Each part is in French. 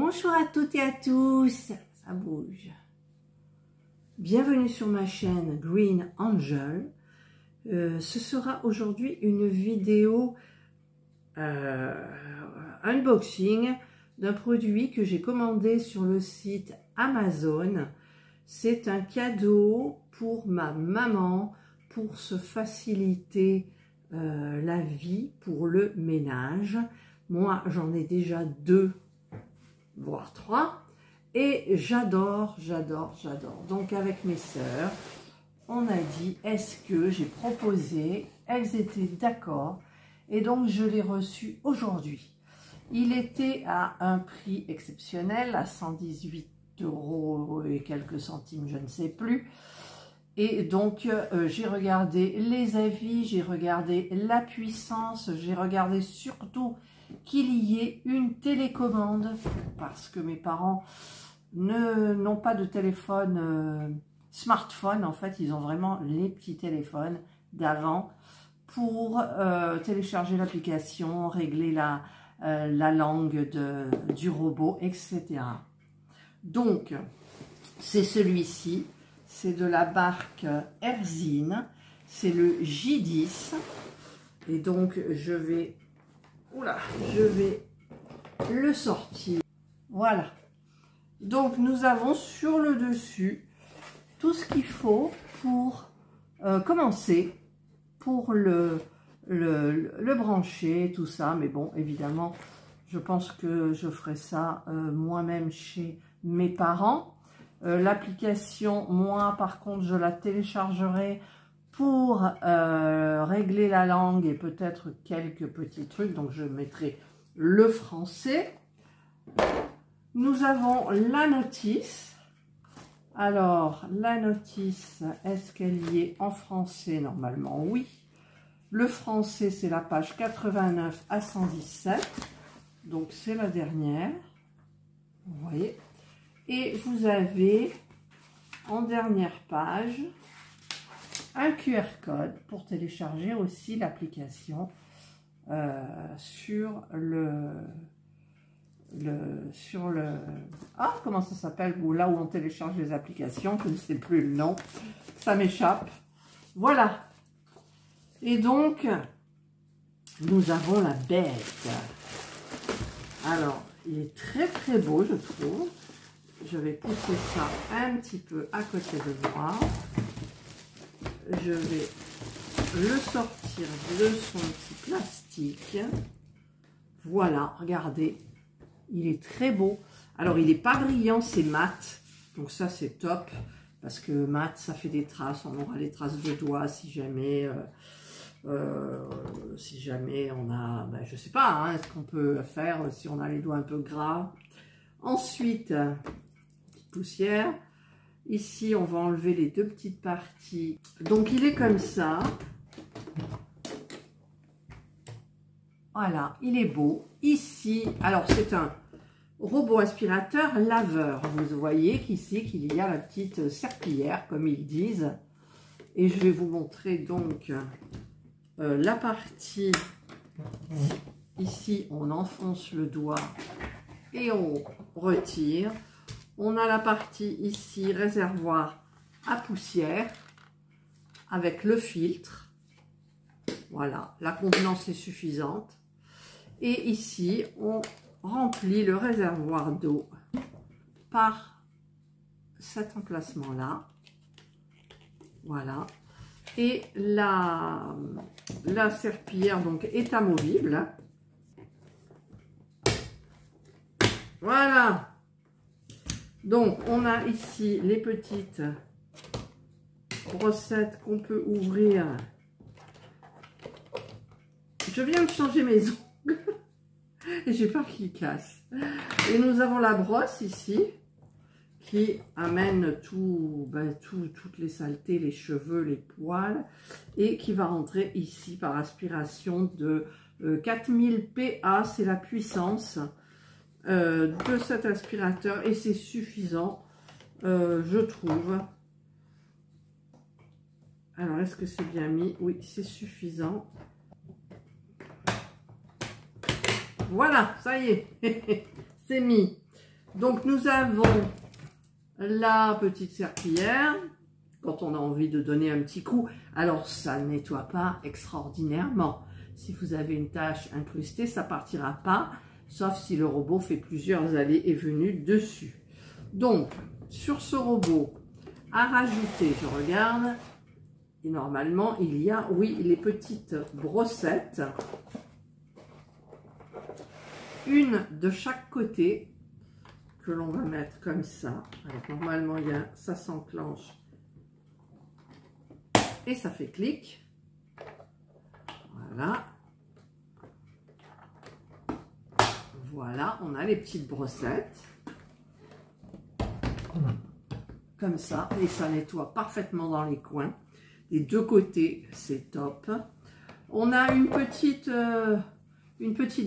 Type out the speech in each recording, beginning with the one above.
Bonjour à toutes et à tous, ça bouge. Bienvenue sur ma chaîne Green Angel. Ce sera aujourd'hui une vidéo unboxing d'un produit que j'ai commandé sur le site Amazon. C'est un cadeau pour ma maman pour se faciliter la vie pour le ménage. Moi, j'en ai déjà 2, voire 3. Et j'adore. Donc, avec mes sœurs, on a dit, est-ce que j'ai proposé? Elles étaient d'accord. Et donc, je l'ai reçu aujourd'hui. Il était à un prix exceptionnel, à 118 € et quelques centimes, je ne sais plus. Et donc, j'ai regardé les avis, j'ai regardé la puissance, j'ai regardé surtout qu'il y ait une télécommande, parce que mes parents n'ont pas de téléphone smartphone. En fait, ils ont vraiment les petits téléphones d'avant pour télécharger l'application, régler la langue du robot, etc. Donc, c'est celui-ci. C'est de la marque Erzine, c'est le J10, et donc je vais le sortir. Voilà, donc nous avons sur le dessus tout ce qu'il faut pour commencer, pour le brancher, tout ça, mais bon, évidemment, je pense que je ferai ça moi-même chez mes parents. L'application, moi par contre, je la téléchargerai pour régler la langue et peut-être quelques petits trucs. Donc je mettrai le français. Nous avons la notice. Alors la notice, est-ce qu'elle y est en français? Normalement oui. Le français, c'est la page 89 à 117. Donc c'est la dernière. Vous voyez. Et vous avez en dernière page un QR code pour télécharger aussi l'application sur le comment ça s'appelle, là où on télécharge les applications, je ne sais plus le nom, ça m'échappe. Voilà. Et donc nous avons la bête. Alors il est très beau, je trouve. Je vais pousser ça un petit peu à côté de moi. Je vais le sortir de son petit plastique. Voilà, regardez. Il est très beau. Alors, il n'est pas brillant, c'est mat. Donc ça, c'est top. Parce que mat, ça fait des traces. On aura les traces de doigts si jamais... on a... Ben, je sais pas, hein, ce qu'on peut faire si on a les doigts un peu gras. Ensuite... poussière. Ici, on va enlever les 2 petites parties. Donc, il est comme ça. Voilà, il est beau. Ici, alors, c'est un robot aspirateur laveur. Vous voyez qu'ici, qu'il y a la petite serpillière, comme ils disent. Et je vais vous montrer donc la partie. Ici, on enfonce le doigt et on retire. On a la partie ici, réservoir à poussière, avec le filtre. Voilà, la contenance est suffisante. Et ici, on remplit le réservoir d'eau par cet emplacement-là. Voilà. Et la serpillière donc, est amovible. Voilà. Donc, on a ici les petites brossettes qu'on peut ouvrir. Je viens de changer mes ongles et j'ai peur qu'ils cassent. Et nous avons la brosse ici qui amène toutes les saletés, les cheveux, les poils et qui va rentrer ici par aspiration de 4000 PA, c'est la puissance de cet aspirateur et c'est suffisant, je trouve. Alors, est-ce que c'est bien mis? Oui, c'est suffisant. Voilà, ça y est, c'est mis. Donc nous avons la petite serpillière, quand on a envie de donner un petit coup. Alors ça ne nettoie pas extraordinairement. Si vous avez une tache incrustée, ça partira pas, sauf si le robot fait plusieurs allées et venues dessus. Donc sur ce robot, à rajouter, je regarde, et normalement il y a, oui, les petites brossettes, une de chaque côté, que l'on va mettre comme ça. Alors normalement il y a, ça s'enclenche et ça fait clic. Voilà. Voilà, on a les petites brossettes. Comme ça, et ça nettoie parfaitement dans les coins. Des deux côtés, c'est top. On a une petite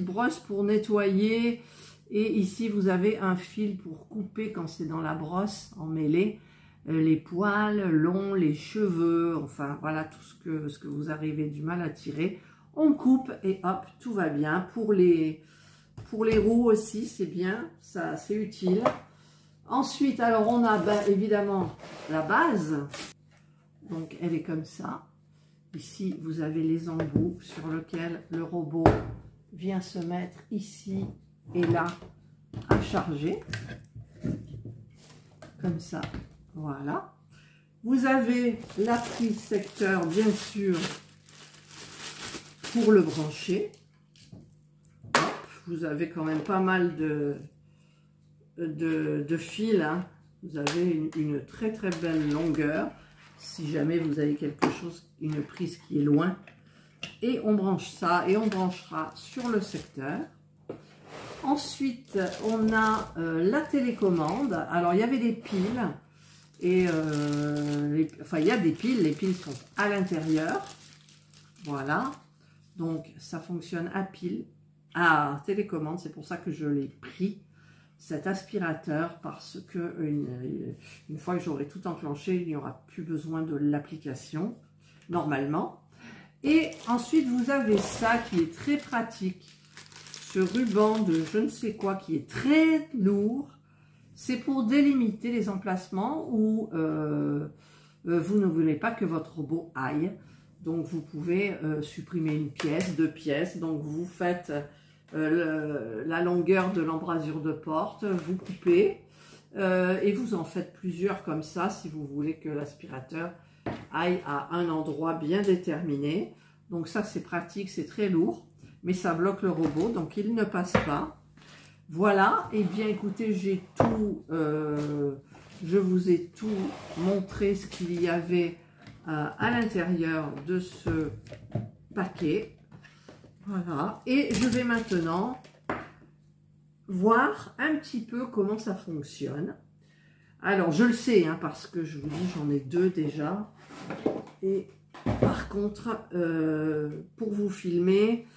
brosse pour nettoyer. Et ici, vous avez un fil pour couper quand c'est dans la brosse emmêlée. Les poils longs, les cheveux, enfin voilà tout ce que vous avez du mal à tirer. On coupe et hop, tout va bien. Pour les roues aussi, c'est bien, ça c'est utile. Ensuite, alors on a évidemment la base. Donc elle est comme ça. Ici, vous avez les embouts sur lesquels le robot vient se mettre ici et là à charger. Comme ça, voilà. Vous avez la prise secteur, bien sûr, pour le brancher. Hop, vous avez quand même pas mal de fils. Hein. Vous avez une très très belle longueur. Si jamais vous avez quelque chose, une prise qui est loin. Et on branche ça et on branchera sur le secteur. Ensuite, on a la télécommande. Alors, il y avait des piles. Et enfin, il y a des piles. Les piles sont à l'intérieur. Voilà. Donc, ça fonctionne à pile, à télécommande. C'est pour ça que je l'ai pris, cet aspirateur, parce que une fois que j'aurai tout enclenché, il n'y aura plus besoin de l'application, normalement. Et ensuite, vous avez ça qui est très pratique. Ce ruban de je ne sais quoi qui est très lourd. C'est pour délimiter les emplacements où vous ne voulez pas que votre robot aille. Donc, vous pouvez supprimer une pièce, deux pièces. Donc, vous faites la longueur de l'embrasure de porte, vous coupez et vous en faites plusieurs comme ça si vous voulez que l'aspirateur aille à un endroit bien déterminé. Donc ça c'est pratique, c'est très lourd, mais ça bloque le robot, donc il ne passe pas. Voilà, et bien écoutez, j'ai tout, je vous ai tout montré ce qu'il y avait à l'intérieur de ce paquet. Voilà, et je vais maintenant voir un petit peu comment ça fonctionne. Alors, je le sais, hein, parce que je vous dis, j'en ai deux déjà. Et par contre, pour vous filmer,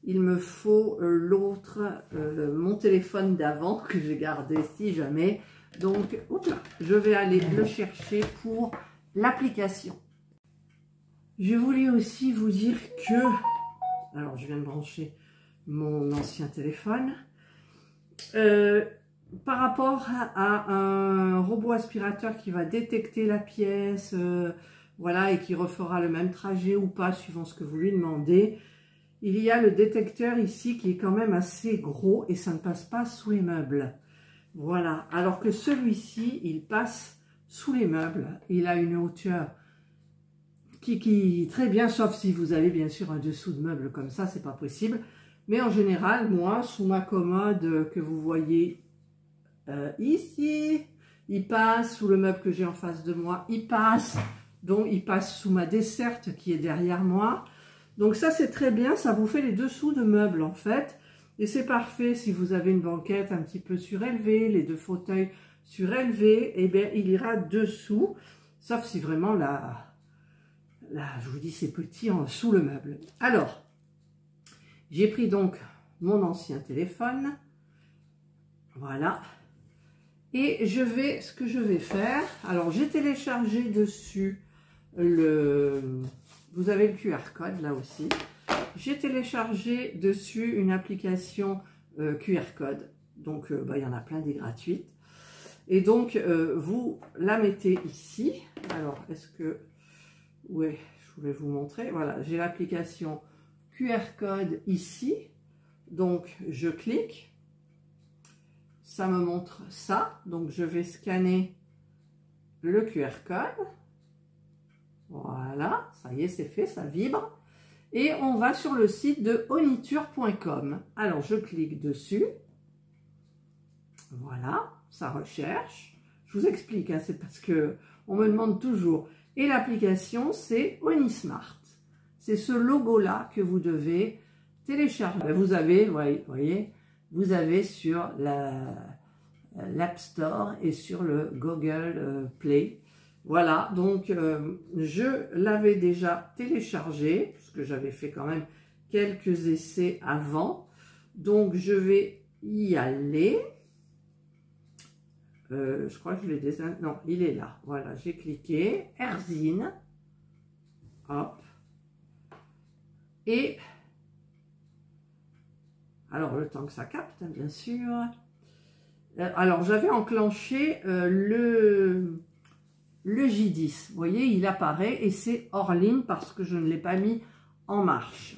il me faut l'autre, mon téléphone d'avant que j'ai gardé si jamais. Donc, hop là, je vais aller le chercher pour l'application. Je voulais aussi vous dire que... Alors, je viens de brancher mon ancien téléphone. Par rapport à un robot aspirateur qui va détecter la pièce, voilà, et qui refera le même trajet ou pas, suivant ce que vous lui demandez, il y a le détecteur ici qui est quand même assez gros et ça ne passe pas sous les meubles. Voilà, alors que celui-ci, il passe sous les meubles. Il a une hauteur qui très bien, sauf si vous avez bien sûr un dessous de meuble comme ça, c'est pas possible. Mais en général, moi, sous ma commode que vous voyez ici, il passe sous le meuble que j'ai en face de moi, il passe, donc il passe sous ma desserte qui est derrière moi. Donc ça, c'est très bien, ça vous fait les dessous de meubles en fait. Et c'est parfait si vous avez une banquette un petit peu surélevée, les deux fauteuils surélevés, et bien il ira dessous, sauf si vraiment là, je vous dis, c'est petit sous le meuble. Alors, j'ai pris donc mon ancien téléphone, voilà, et ce que je vais faire, alors j'ai téléchargé dessus vous avez le QR code là aussi, j'ai téléchargé dessus une application QR code, Donc, il y en a plein des gratuites. Et donc, vous la mettez ici. Alors, est-ce que... Ouais, je voulais vous montrer. Voilà, j'ai l'application QR code ici. Donc, je clique. Ça me montre ça. Donc, je vais scanner le QR code. Voilà, ça y est, c'est fait, ça vibre. Et on va sur le site de oniture.com. Alors, je clique dessus. Voilà, ça recherche. Je vous explique, hein, c'est parce que on me demande toujours. Et l'application, c'est Onismart. C'est ce logo-là que vous devez télécharger. Vous avez, voyez, vous avez sur l'App Store et sur le Google Play. Voilà, donc je l'avais déjà téléchargé, puisque j'avais fait quand même quelques essais avant. Donc je vais y aller. Je crois que je l'ai déjà... Non, il est là. Voilà, j'ai cliqué. Erzine. Hop. Et... Alors, le temps que ça capte, bien sûr. Alors, j'avais enclenché le J10. Vous voyez, il apparaît et c'est hors ligne parce que je ne l'ai pas mis en marche.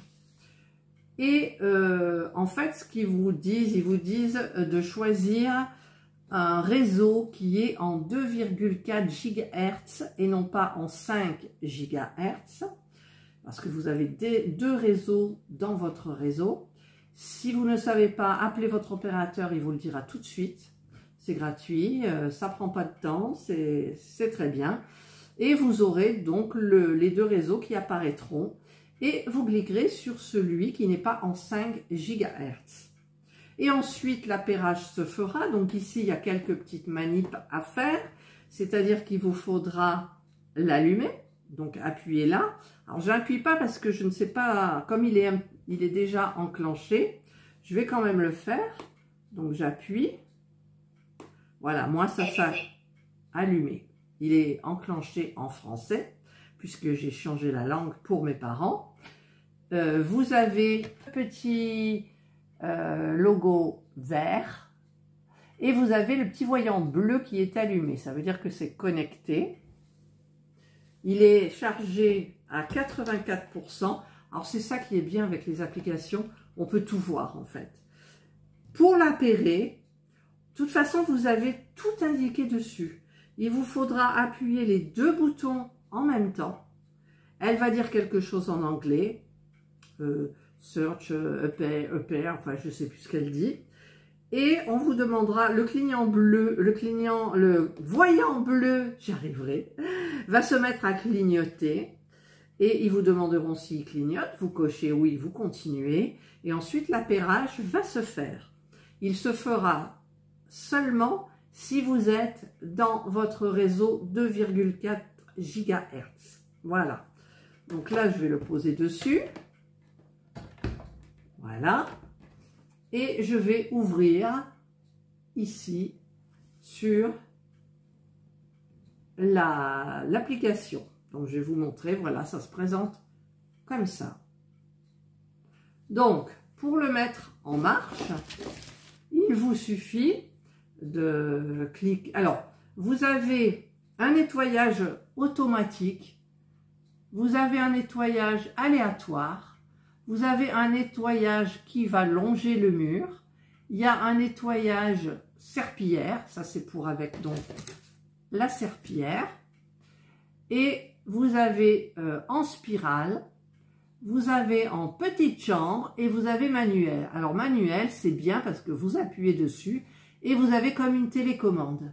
Et en fait, ce qu'ils vous disent, ils vous disent de choisir un réseau qui est en 2,4 GHz et non pas en 5 GHz, parce que vous avez deux réseaux dans votre réseau. Si vous ne savez pas, appelez votre opérateur, il vous le dira tout de suite. C'est gratuit, ça prend pas de temps, c'est très bien. Et vous aurez donc les deux réseaux qui apparaîtront et vous cliquerez sur celui qui n'est pas en 5 GHz. Et ensuite, l'appairage se fera. Donc ici, il y a quelques petites manips à faire. C'est-à-dire qu'il vous faudra l'allumer. Donc appuyez là. Alors, je n'appuie pas parce que je ne sais pas, comme il est déjà enclenché, je vais quand même le faire. Donc j'appuie. Voilà, moi ça allumé. Il est enclenché en français, puisque j'ai changé la langue pour mes parents. Vous avez un petit logo vert et vous avez le petit voyant bleu qui est allumé. Ça veut dire que c'est connecté. Il est chargé à 84%. Alors c'est ça qui est bien avec les applications, on peut tout voir en fait. Pour l'appairer, de toute façon vous avez tout indiqué dessus. Il vous faudra appuyer les deux boutons en même temps. Elle va dire quelque chose en anglais, search, appair, enfin je ne sais plus ce qu'elle dit. Et on vous demandera, le voyant bleu, j'y arriverai, va se mettre à clignoter. Et ils vous demanderont s'il clignote, vous cochez oui, vous continuez. Et ensuite l'appairage va se faire. Il se fera seulement si vous êtes dans votre réseau 2,4 GHz. Voilà. Donc là, je vais le poser dessus. Voilà. Et je vais ouvrir ici sur l'application. Donc, je vais vous montrer. Voilà, ça se présente comme ça. Donc, pour le mettre en marche, il vous suffit de cliquer. Alors, vous avez un nettoyage automatique. Vous avez un nettoyage aléatoire. Vous avez un nettoyage qui va longer le mur. Il y a un nettoyage serpillière. Ça, c'est pour avec donc la serpillière. Et vous avez en spirale, vous avez en petite chambre et vous avez manuel. Alors manuel, c'est bien parce que vous appuyez dessus et vous avez comme une télécommande.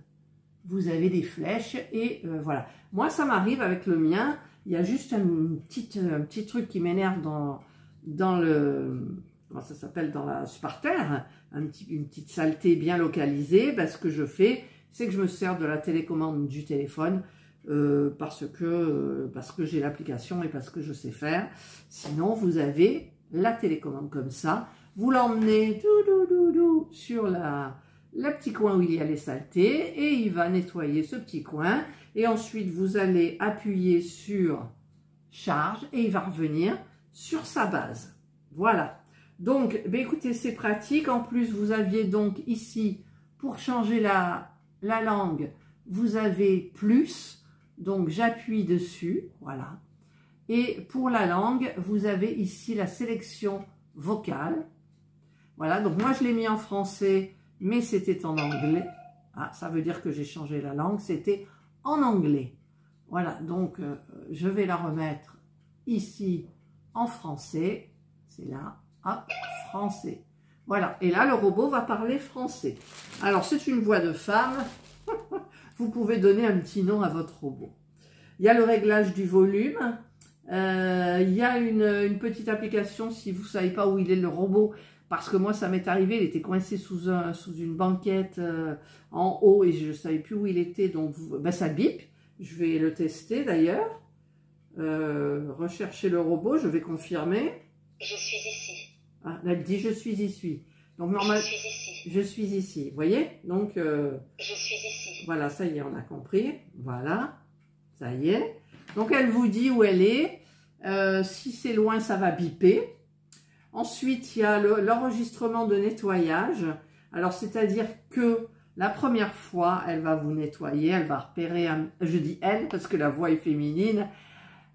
Vous avez des flèches et voilà. Moi, ça m'arrive avec le mien. Il y a juste un petit truc qui m'énerve dans le... Comment ça s'appelle? Dans la parterre. Une petite saleté bien localisée. Ben, ce que je fais, c'est que je me sers de la télécommande du téléphone. Parce que j'ai l'application et parce que je sais faire. Sinon, vous avez la télécommande comme ça. Vous l'emmenez sur le petit coin où il y a les saletés et il va nettoyer ce petit coin. Et ensuite, vous allez appuyer sur charge et il va revenir sur sa base. Voilà. Donc, ben écoutez, c'est pratique. En plus, vous aviez donc ici, pour changer la langue, vous avez plus. Donc, j'appuie dessus, voilà. Et pour la langue, vous avez ici la sélection vocale. Voilà, donc moi, je l'ai mis en français, mais c'était en anglais. Ah, ça veut dire que j'ai changé la langue, c'était en anglais. Voilà, donc je vais la remettre ici en français. C'est là, hop, français. Voilà, et là, le robot va parler français. Alors, c'est une voix de femme. Vous pouvez donner un petit nom à votre robot. Il y a le réglage du volume. Il y a une petite application, si vous ne savez pas où il est le robot, parce que moi, ça m'est arrivé, il était coincé sous une banquette en haut et je ne savais plus où il était, donc ben, ça bip. Je vais le tester d'ailleurs. Rechercher le robot, je vais confirmer. Je suis ici. Ah, elle dit je suis ici. Donc normal, je suis ici. Je suis ici. Vous voyez? Donc je suis ici. Voilà, ça y est, on a compris. Voilà, ça y est. Donc elle vous dit où elle est. Si c'est loin, ça va biper. Ensuite, il y a l'enregistrement de nettoyage. Alors, c'est-à-dire que la première fois, elle va vous nettoyer, elle va repérer, je dis elle parce que la voix est féminine,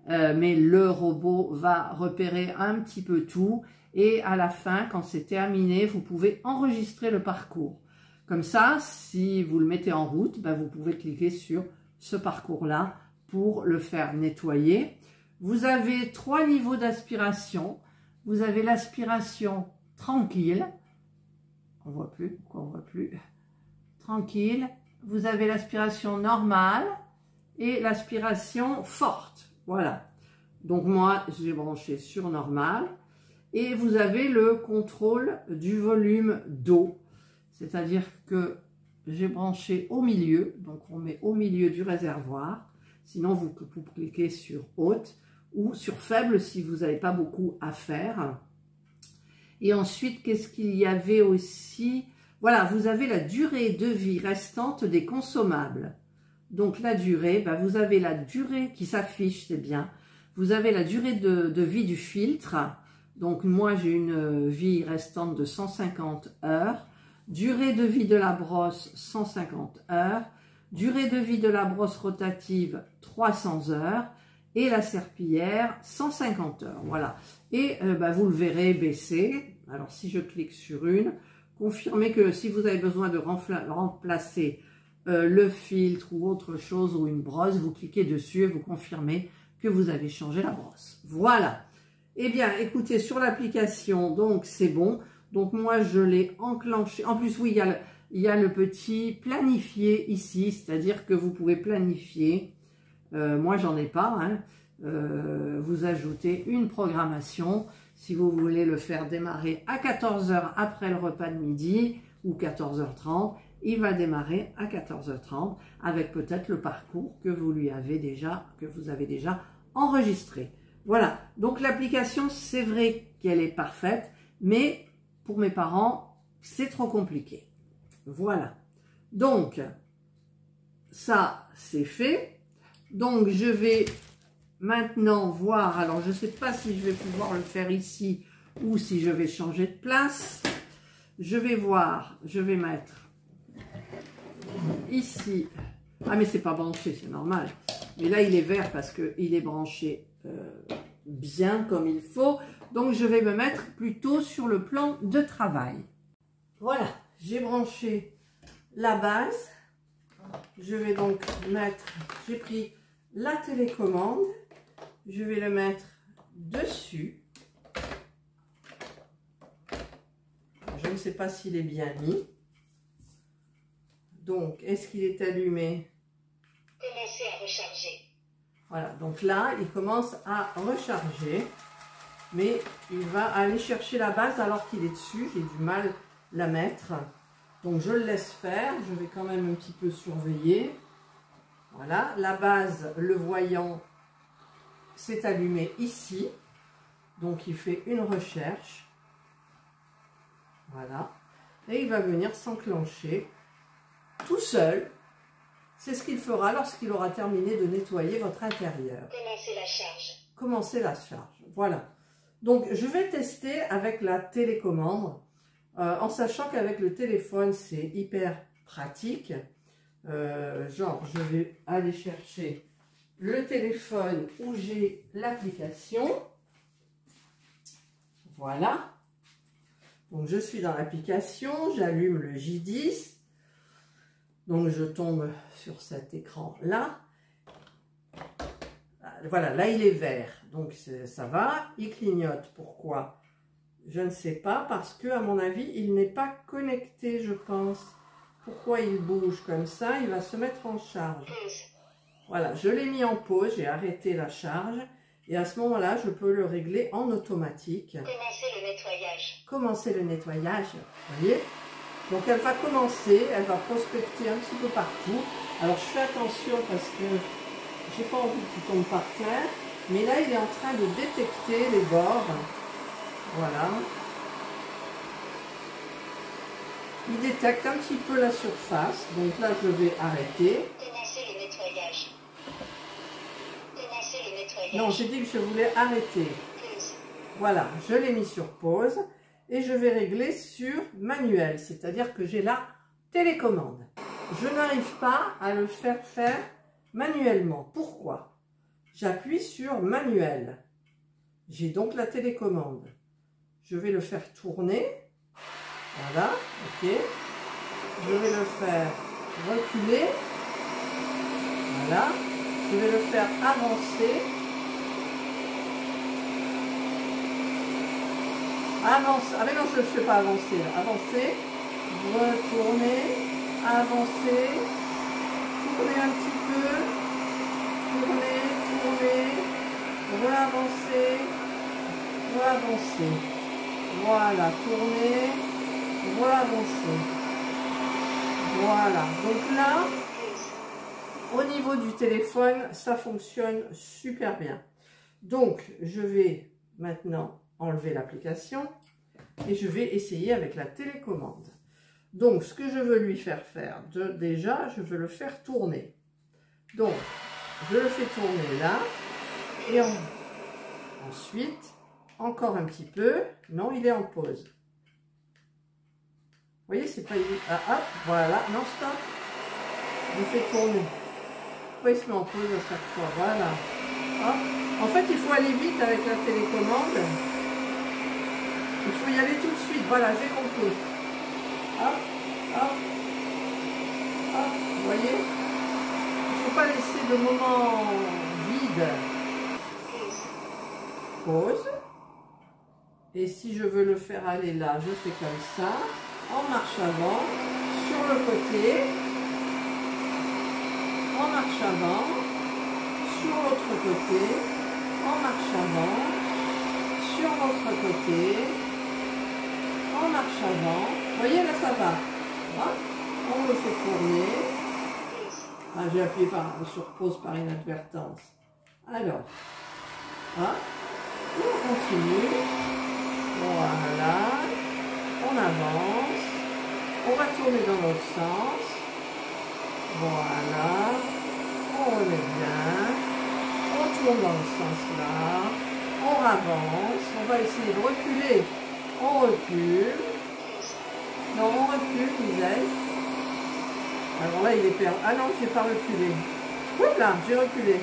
mais le robot va repérer un petit peu tout. Et à la fin, quand c'est terminé, vous pouvez enregistrer le parcours. Comme ça, si vous le mettez en route, ben, vous pouvez cliquer sur ce parcours-là pour le faire nettoyer. Vous avez 3 niveaux d'aspiration. Vous avez l'aspiration tranquille. On voit plus, pourquoi on voit plus? Tranquille. Vous avez l'aspiration normale et l'aspiration forte. Voilà. Donc moi, j'ai branché sur normal. Et vous avez le contrôle du volume d'eau. C'est-à-dire que j'ai branché au milieu. Donc on met au milieu du réservoir. Sinon, vous cliquez sur haute ou sur faible si vous n'avez pas beaucoup à faire. Et ensuite, qu'est-ce qu'il y avait aussi? Voilà, vous avez la durée de vie restante des consommables. Donc la durée, ben, vous avez la durée qui s'affiche, c'est bien. Vous avez la durée de vie du filtre. Donc moi, j'ai une vie restante de 150 heures. Durée de vie de la brosse, 150 heures. Durée de vie de la brosse rotative, 300 heures. Et la serpillière, 150 heures. Voilà. Et bah, vous le verrez baisser. Alors, si je clique sur une, confirmez que si vous avez besoin de remplacer le filtre ou autre chose ou une brosse, vous cliquez dessus et vous confirmez que vous avez changé la brosse. Voilà. Eh bien, écoutez, sur l'application, donc c'est bon. Donc, moi, je l'ai enclenché. En plus, oui, il y a le petit planifier ici, c'est-à-dire que vous pouvez planifier. Moi, j'en ai pas. Hein. Vous ajoutez une programmation. Si vous voulez le faire démarrer à 14 h après le repas de midi ou 14 h 30, il va démarrer à 14 h 30 avec peut-être le parcours que vous avez déjà enregistré. Voilà. Donc, l'application, c'est vrai qu'elle est parfaite, mais pour mes parents, c'est trop compliqué. Voilà. Donc, ça, c'est fait. Donc, je vais maintenant voir, alors je ne sais pas si je vais pouvoir le faire ici ou si je vais changer de place. Je vais voir, je vais mettre ici. Ah, mais c'est pas branché, c'est normal. Mais là, il est vert parce qu'il est branché bien comme il faut. Donc, je vais me mettre plutôt sur le plan de travail. Voilà, j'ai branché la base. Je vais donc mettre, j'ai pris la télécommande, je vais le mettre dessus. Je ne sais pas s'il est bien mis. Donc, est-ce qu'il est allumé? Commencez à recharger. Voilà, donc là, il commence à recharger, mais il va aller chercher la base alors qu'il est dessus. J'ai du mal à la mettre. Donc, je le laisse faire. Je vais quand même un petit peu surveiller. Voilà, la base, le voyant, s'est allumé ici. Donc, il fait une recherche. Voilà. Et il va venir s'enclencher tout seul. C'est ce qu'il fera lorsqu'il aura terminé de nettoyer votre intérieur. Commencez la charge. Commencez la charge. Voilà. Donc, je vais tester avec la télécommande, en sachant qu'avec le téléphone, c'est hyper pratique. Genre, je vais aller chercher le téléphone où j'ai l'application. Voilà. Donc, je suis dans l'application, j'allume le J10. Donc, je tombe sur cet écran-là. Voilà, là, il est vert. Donc, ça va. Il clignote. Pourquoi? Je ne sais pas. Parce que, à mon avis, il n'est pas connecté, je pense. Pourquoi il bouge comme ça? Il va se mettre en charge. Voilà, je l'ai mis en pause. J'ai arrêté la charge. Et à ce moment-là, je peux le régler en automatique. Commencer le nettoyage. Commencer le nettoyage. Vous voyez? Donc, elle va commencer. Elle va prospecter un petit peu partout. Alors, je fais attention parce que j'ai pas envie qu'il tombe par terre. Mais là, il est en train de détecter les bords. Voilà. Il détecte un petit peu la surface. Donc là, je vais arrêter. Commencer le nettoyage. Commencer le nettoyage. Non, j'ai dit que je voulais arrêter. Pause. Voilà, je l'ai mis sur pause. Et je vais régler sur manuel. C'est-à-dire que j'ai la télécommande. Je n'arrive pas à le faire manuellement. Pourquoi? J'appuie sur manuel. J'ai donc la télécommande. Je vais le faire tourner. Voilà, ok. Je vais le faire reculer. Voilà. Je vais le faire avancer. Avancer. Ah mais non, je ne le fais pas avancer. Avancer. Retourner. Avancer. Tourner un petit peu. Tourner, tourner. Re-avancer. Re-avancer. Voilà, tourner. Re-avancer. Voilà. Donc là, au niveau du téléphone, ça fonctionne super bien. Donc, je vais maintenant enlever l'application et je vais essayer avec la télécommande. Donc, ce que je veux lui faire faire, déjà, je veux le faire tourner. Donc, je le fais tourner là et ensuite, encore un petit peu. Non, il est en pause. Vous voyez, c'est pas évident. Ah, hop, voilà. Non, stop. Je fais tourner. Pourquoi il se met en pause à chaque fois? Voilà. Hop. En fait, il faut aller vite avec la télécommande. Il faut y aller tout de suite. Voilà, j'ai compris. Hop, hop, hop. Vous voyez? Il ne faut pas laisser de moment vide. Pause. Et si je veux le faire aller là, je fais comme ça. En marche avant. Sur le côté. En marche avant. Sur l'autre côté. En marche avant. Sur l'autre côté. En marche avant. Vous voyez, là, ça va. Hein? On le fait tourner. Ah, j'ai appuyé sur pause par inadvertance. Alors, hein? On continue. Voilà. On avance. On va tourner dans l'autre sens. Voilà. On remet bien. On tourne dans le sens là. On avance. On va essayer de reculer. On recule. Non, on recule, Misaël. Alors là, il est perdu. Ah non, je n'ai pas reculé. Oups là, j'ai reculé.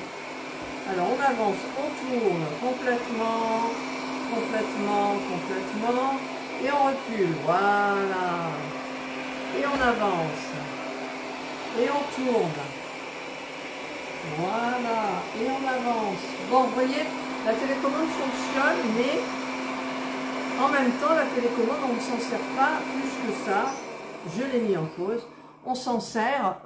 Alors, on avance, on tourne complètement, complètement. Et on recule. Voilà. Et on avance. Et on tourne. Voilà. Et on avance. Bon, vous voyez, la télécommande fonctionne, mais en même temps, la télécommande, on ne s'en sert pas plus que ça. Je l'ai mis en pause. On s'en sert,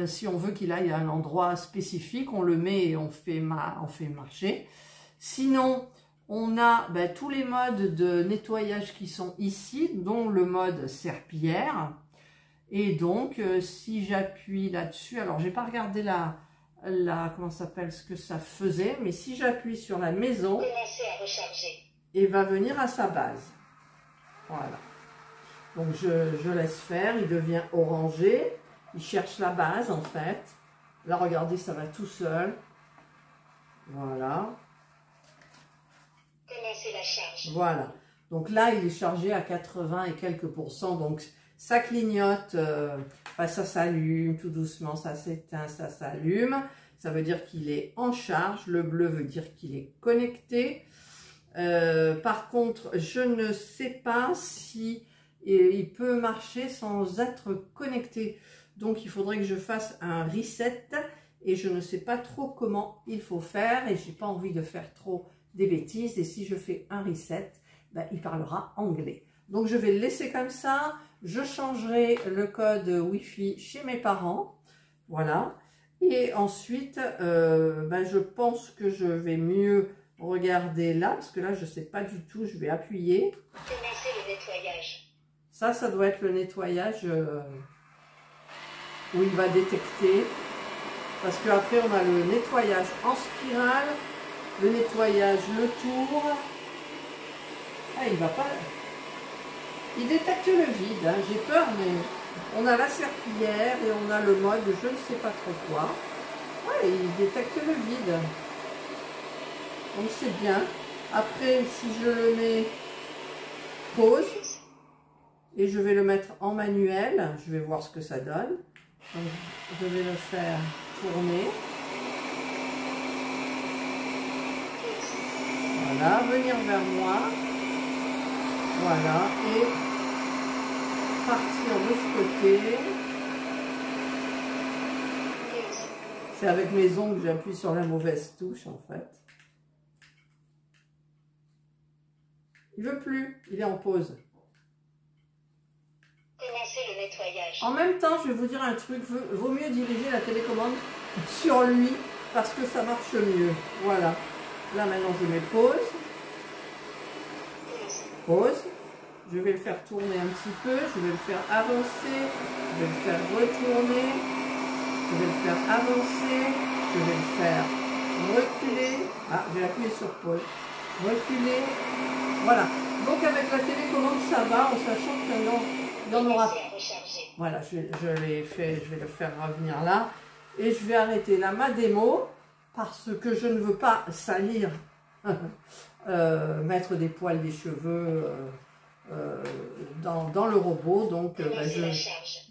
si on veut qu'il aille à un endroit spécifique, on le met et on fait marcher. Sinon, on a tous les modes de nettoyage qui sont ici, dont le mode serpillière. Et donc, si j'appuie là-dessus, alors j'ai pas regardé comment ça s'appelle, ce que ça faisait, mais si j'appuie sur la maison, Commencer à recharger. il va venir à sa base. Voilà. Donc je laisse faire, il devient orangé, il cherche la base en fait. Là regardez, ça va tout seul. Voilà. recharge. Voilà. Donc là, il est chargé à 80 et quelques %. Donc ça clignote, ça s'allume tout doucement, ça s'éteint, ça s'allume. Ça veut dire qu'il est en charge. Le bleu veut dire qu'il est connecté. Par contre, je ne sais pas si il peut marcher sans être connecté. Donc, il faudrait que je fasse un reset et je ne sais pas trop comment il faut faire et j'ai pas envie de faire trop des bêtises. Et si je fais un reset, ben, il parlera anglais. Donc, je vais le laisser comme ça. Je changerai le code Wi-Fi chez mes parents. Voilà. Et ensuite, ben, je pense que je vais mieux regarder là, parce que là, je ne sais pas du tout. Je vais appuyer. Commencer le nettoyage. Ça doit être le nettoyage où il va détecter. Parce qu'après, on a le nettoyage en spirale, le nettoyage le tour. Ah, il va pas... Il détecte le vide, hein. J'ai peur, mais on a la serpillière et on a le mode je ne sais pas trop quoi. Ouais, il détecte le vide. Donc c'est bien. Après, si je le mets pause, et je vais le mettre en manuel, je vais voir ce que ça donne. Donc, je vais le faire tourner. Voilà, venir vers moi. Voilà, et partir de ce côté. C'est avec mes ongles que j'appuie sur la mauvaise touche en fait. Il veut plus, il est en pause. Commencer le nettoyage. En même temps, je vais vous dire un truc, vaut mieux diriger la télécommande sur lui parce que ça marche mieux. Voilà. Là maintenant je mets pause. Pause. Je vais le faire tourner un petit peu, je vais le faire avancer, je vais le faire retourner, je vais le faire avancer, je vais le faire reculer. Ah, j'ai appuyé sur pause. Reculer. Voilà. Donc avec la télécommande ça va en sachant qu'il y en aura. Voilà, je l'ai fait, je vais le faire revenir là. Et je vais arrêter là ma démo parce que je ne veux pas salir, mettre des poils des cheveux dans le robot. Donc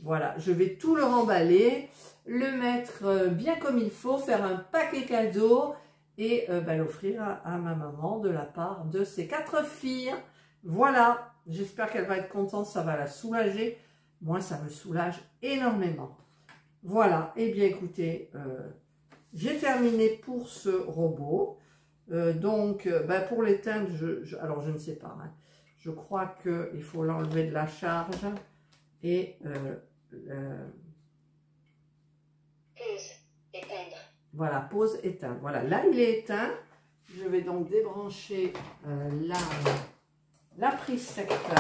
voilà, je vais tout le remballer, le mettre bien comme il faut, faire un paquet cadeau et l'offrir à ma maman de la part de ses 4 filles. Voilà, j'espère qu'elle va être contente, ça va la soulager. Moi, ça me soulage énormément. Voilà, et bien écoutez, j'ai terminé pour ce robot. Pour l'éteindre, alors je ne sais pas. Hein. Je crois qu'il faut l'enlever de la charge et pause, éteindre. Voilà, pause, éteindre. Voilà, là il est éteint. Je vais donc débrancher la prise secteur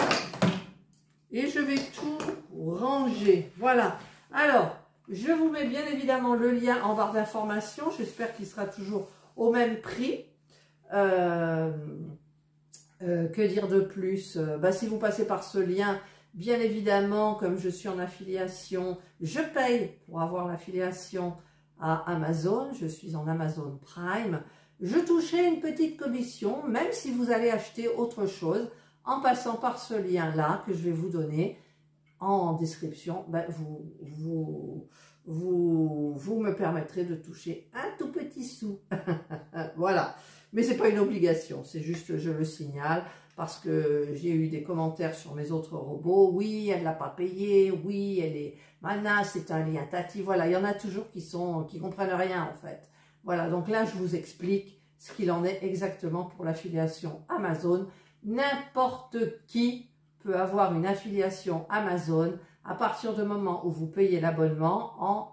et je vais tout ranger. Voilà. Alors, je vous mets bien évidemment le lien en barre d'information. J'espère qu'il sera toujours au même prix. Que dire de plus? Si vous passez par ce lien, bien évidemment, comme je suis en affiliation, je paye pour avoir l'affiliation à Amazon. Je suis en Amazon Prime. Je toucherai une petite commission, même si vous allez acheter autre chose, en passant par ce lien-là que je vais vous donner en description. Vous me permettrez de toucher un tout petit sou. Voilà. Mais c'est pas une obligation, c'est juste je le signale parce que j'ai eu des commentaires sur mes autres robots. Oui, elle l'a pas payé. Oui, elle est mana, c'est un lien Tati. Voilà, il y en a toujours qui comprennent rien en fait. Voilà, donc là je vous explique ce qu'il en est exactement pour l'affiliation Amazon. N'importe qui peut avoir une affiliation Amazon à partir du moment où vous payez l'abonnement en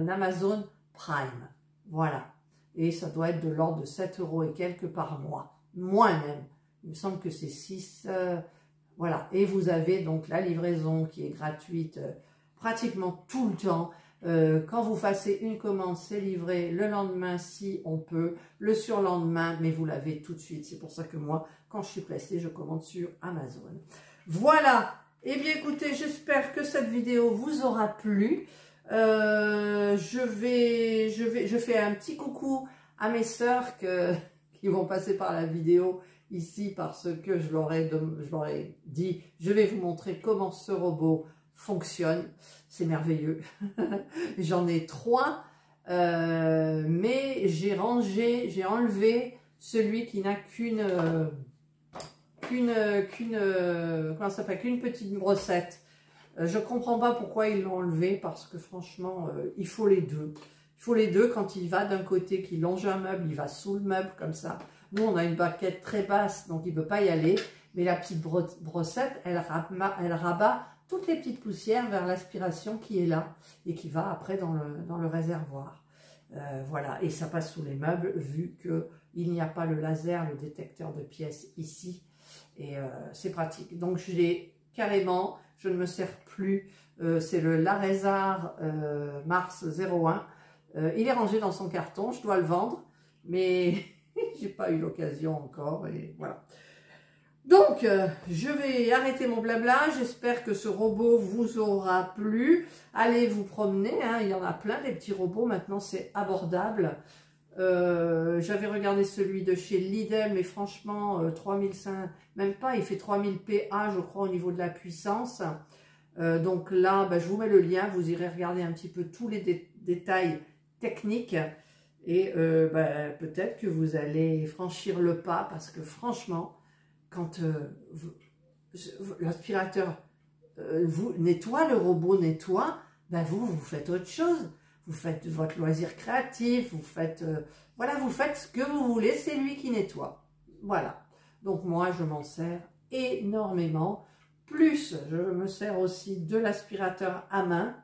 Amazon Prime. Voilà. Et ça doit être de l'ordre de 7 € et quelques par mois. Moins même. Il me semble que c'est 6. Voilà. Et vous avez donc la livraison qui est gratuite pratiquement tout le temps. Quand vous passez une commande, c'est livré le lendemain si on peut, le surlendemain, mais vous l'avez tout de suite. C'est pour ça que moi, quand je suis pressée, je commande sur Amazon. Voilà. Eh bien écoutez, j'espère que cette vidéo vous aura plu. Je fais un petit coucou à mes sœurs qui vont passer par la vidéo. ici parce que je leur ai dit, je vais vous montrer comment ce robot fonctionne. C'est merveilleux. J'en ai 3, mais j'ai enlevé celui qui n'a qu'une petite brossette. Je comprends pas pourquoi ils l'ont enlevé, parce que franchement, il faut les deux. Il faut les deux. Quand il va d'un côté, qu'il longe un meuble, il va sous le meuble comme ça. Nous, on a une baquette très basse, donc il ne peut pas y aller. Mais la petite brossette, elle rabat toutes les petites poussières vers l'aspiration qui est là et qui va après dans le réservoir. Voilà, et ça passe sous les meubles vu qu'il n'y a pas le laser, le détecteur de pièces ici. Et c'est pratique. Donc, je l'ai carrément... Je ne me sers plus, c'est le Laresar Mars 01. Il est rangé dans son carton, je dois le vendre, mais j'ai pas eu l'occasion encore, et voilà. Donc, je vais arrêter mon blabla, j'espère que ce robot vous aura plu. Allez vous promener, hein, il y en a plein des petits robots, maintenant c'est abordable. J'avais regardé celui de chez Lidl, mais franchement 3005, même pas, il fait 3000 PA je crois au niveau de la puissance. Donc là je vous mets le lien, vous irez regarder un petit peu tous les détails techniques et peut-être que vous allez franchir le pas, parce que franchement quand l'aspirateur vous nettoie, le robot nettoie, vous faites autre chose. Vous faites votre loisir créatif, vous faites, voilà, vous faites ce que vous voulez, c'est lui qui nettoie. Voilà. Donc moi, je m'en sers énormément. Plus, je me sers aussi de l'aspirateur à main.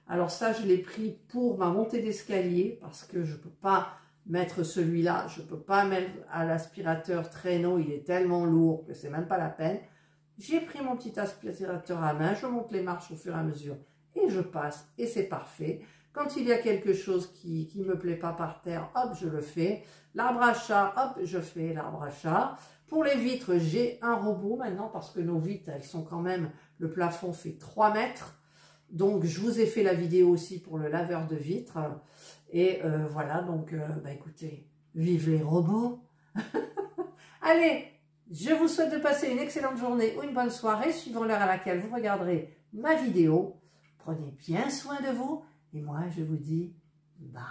Alors ça, je l'ai pris pour ma montée d'escalier, parce que je ne peux pas mettre celui-là, je ne peux pas mettre à l'aspirateur traîneau, il est tellement lourd que c'est même pas la peine. J'ai pris mon petit aspirateur à main, je monte les marches au fur et à mesure et je passe, et c'est parfait. Quand il y a quelque chose qui ne me plaît pas par terre, hop, je le fais. L'arbre à chat, hop, je fais l'arbre à chat. Pour les vitres, j'ai un robot maintenant, parce que nos vitres, elles sont quand même, le plafond fait 3 mètres. Donc, je vous ai fait la vidéo aussi pour le laveur de vitres. Et voilà, donc, écoutez, vive les robots. Allez, je vous souhaite de passer une excellente journée ou une bonne soirée, suivant l'heure à laquelle vous regarderez ma vidéo. Prenez bien soin de vous. Et moi, je vous dis bye.